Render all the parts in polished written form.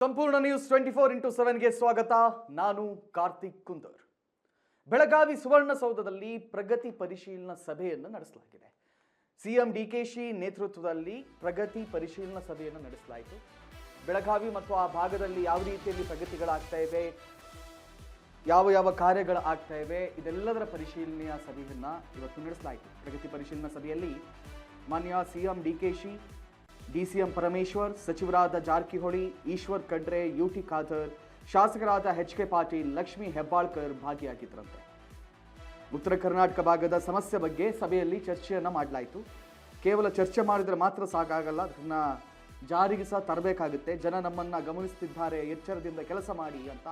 ಸಂಪೂರ್ಣ ನ್ಯೂಸ್ 24x7ಗೆ ಸ್ವಾಗತ. ನಾನು ಕಾರ್ತಿಕ್ ಕುಂದರ್. ಬೆಳಗಾವಿ ಸುವರ್ಣಸೌಧದಲ್ಲಿ ಪ್ರಗತಿ ಪರಿಶೀಲನಾ ಸಭೆಯನ್ನು ನಡೆಸಲಾಗಿದೆ. ಸಿಎಂ ಡಿಕೆಶಿ ನೇತೃತ್ವದಲ್ಲಿ ಪ್ರಗತಿ ಪರಿಶೀಲನಾ ಸಭೆಯನ್ನು ನಡೆಸಲಾಯಿತು. ಬೆಳಗಾವಿ ಮತ್ತು ಆ ಭಾಗದಲ್ಲಿ ಯಾವ ರೀತಿಯಲ್ಲಿ ಪ್ರಗತಿಗಳಾಗ್ತಾ ಇವೆ, ಯಾವ ಕಾರ್ಯಗಳು ಆಗ್ತಾ ಇವೆ, ಇದೆಲ್ಲದರ ಪರಿಶೀಲನೆಯ ಸಭೆಯನ್ನ ಇವತ್ತು ನಡೆಸಲಾಯಿತು. ಪ್ರಗತಿ ಪರಿಶೀಲನಾ ಸಭೆಯಲ್ಲಿ ಮಾನ್ಯ ಸಿಎಂ ಡಿಕೆಶಿ, ಡಿಸಿಎಂ ಪರಮೇಶ್ವರ್, ಸಚಿವರಾದ ಜಾರಕಿಹೊಳಿ, ಈಶ್ವರ್ ಖಂಡ್ರೆ, ಯುಟಿ ಖಾದರ್, ಶಾಸಕರಾದ ಎಚ್.ಕೆ. ಪಾಟೀಲ್, ಲಕ್ಷ್ಮೀ ಹೆಬ್ಬಾಳ್ಕರ್ ಭಾಗಿಯಾಗಿದ್ದರಂತೆ. ಉತ್ತರ ಕರ್ನಾಟಕ ಭಾಗದ ಸಮಸ್ಯೆ ಬಗ್ಗೆ ಸಭೆಯಲ್ಲಿ ಚರ್ಚೆಯನ್ನ ಮಾಡಲಾಯಿತು. ಕೇವಲ ಚರ್ಚೆ ಮಾಡಿದ್ರೆ ಮಾತ್ರ ಸಾಕಾಗಲ್ಲ, ಅದನ್ನ ಜಾರಿಗೆ ಸಹ ತರಬೇಕಾಗುತ್ತೆ. ಜನ ನಮ್ಮನ್ನ ಗಮನಿಸುತ್ತಿದ್ದಾರೆ, ಎಚ್ಚರದಿಂದ ಕೆಲಸ ಮಾಡಿ ಅಂತ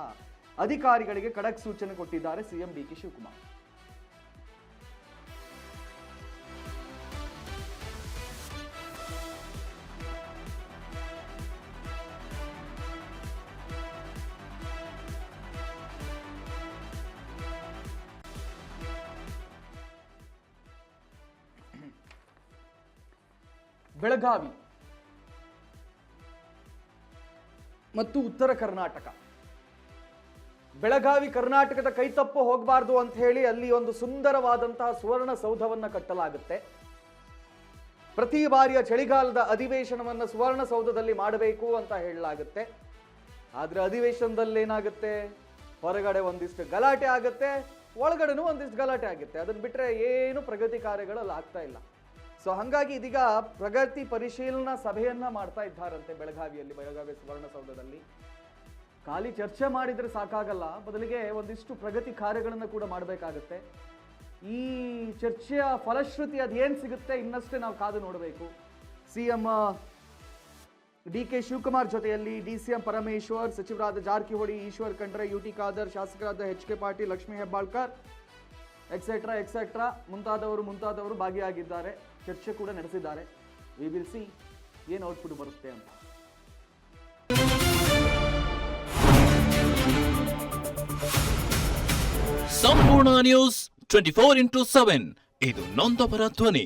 ಅಧಿಕಾರಿಗಳಿಗೆ ಖಡಕ್ ಸೂಚನೆ ಕೊಟ್ಟಿದ್ದಾರೆ ಸಿಎಂ ಡಿ.ಕೆ. ಶಿವಕುಮಾರ್. ಬೆಳಗಾವಿ ಮತ್ತು ಉತ್ತರ ಕರ್ನಾಟಕ, ಬೆಳಗಾವಿ ಕರ್ನಾಟಕದ ಕೈತಪ್ಪು ಹೋಗಬಾರ್ದು ಅಂತ ಹೇಳಿ ಅಲ್ಲಿ ಒಂದು ಸುಂದರವಾದಂತಹ ಸುವರ್ಣ ಸೌಧವನ್ನ ಕಟ್ಟಲಾಗುತ್ತೆ. ಪ್ರತಿ ಬಾರಿಯ ಚಳಿಗಾಲದ ಅಧಿವೇಶನವನ್ನ ಸುವರ್ಣ ಸೌಧದಲ್ಲಿ ಮಾಡಬೇಕು ಅಂತ ಹೇಳಲಾಗುತ್ತೆ. ಆದ್ರೆ ಅಧಿವೇಶನದಲ್ಲಿ ಏನಾಗುತ್ತೆ, ಹೊರಗಡೆ ಒಂದಿಷ್ಟು ಗಲಾಟೆ ಆಗುತ್ತೆ, ಒಳಗಡೆನೂ ಒಂದಿಷ್ಟು ಗಲಾಟೆ ಆಗುತ್ತೆ. ಅದನ್ನ ಬಿಟ್ರೆ ಏನು ಪ್ರಗತಿ ಕಾರ್ಯಗಳಲ್ಲಿ ಆಗ್ತಾ ಇಲ್ಲ. ಸೊ ಹಾಗಾಗಿ ಇದೀಗ ಪ್ರಗತಿ ಪರಿಶೀಲನಾ ಸಭೆಯನ್ನ ಮಾಡ್ತಾ ಇದ್ದಾರಂತೆ ಬೆಳಗಾವಿ ಸುವರ್ಣಸೌಧದಲ್ಲಿ. ಖಾಲಿ ಚರ್ಚೆ ಮಾಡಿದ್ರೆ ಸಾಕಾಗಲ್ಲ, ಬದಲಿಗೆ ಒಂದಿಷ್ಟು ಪ್ರಗತಿ ಕಾರ್ಯಗಳನ್ನು ಕೂಡ ಮಾಡಬೇಕಾಗುತ್ತೆ. ಈ ಚರ್ಚೆಯ ಫಲಶ್ರುತಿ ಅದೇನು ಸಿಗುತ್ತೆ ಇನ್ನಷ್ಟೇ ನಾವು ಕಾದು ನೋಡಬೇಕು. ಸಿಎಂ ಡಿ.ಕೆ. ಶಿವಕುಮಾರ್ ಜೊತೆಯಲ್ಲಿ ಡಿಸಿಎಂ ಪರಮೇಶ್ವರ್, ಸಚಿವರಾದ ಜಾರಕಿಹೊಳಿ, ಈಶ್ವರ್ ಖಂಡ್ರೆ, ಯುಟಿ ಖಾದರ್, ಶಾಸಕರಾದ ಎಚ್.ಕೆ. ಪಾಟೀಲ್, ಲಕ್ಷ್ಮೀ ಹೆಬ್ಬಾಳ್ಕರ್ ಎಕ್ಸೆಟ್ರಾ ಮುಂತಾದವರು ಭಾಗಿಯಾಗಿದ್ದಾರೆ. ಚರ್ಚೆ ಕೂಡ ನಡೆಸಿದ್ದಾರೆ. ವಿ ವಿಲ್ ಸಿ ಏನು ಔಟ್ಪುಟ್ ಬರುತ್ತೆ ಅಂತ. ಸಂಪೂರ್ಣ ನ್ಯೂಸ್ 24x7 ಇದು ನೊಂದವರ ಧ್ವನಿ.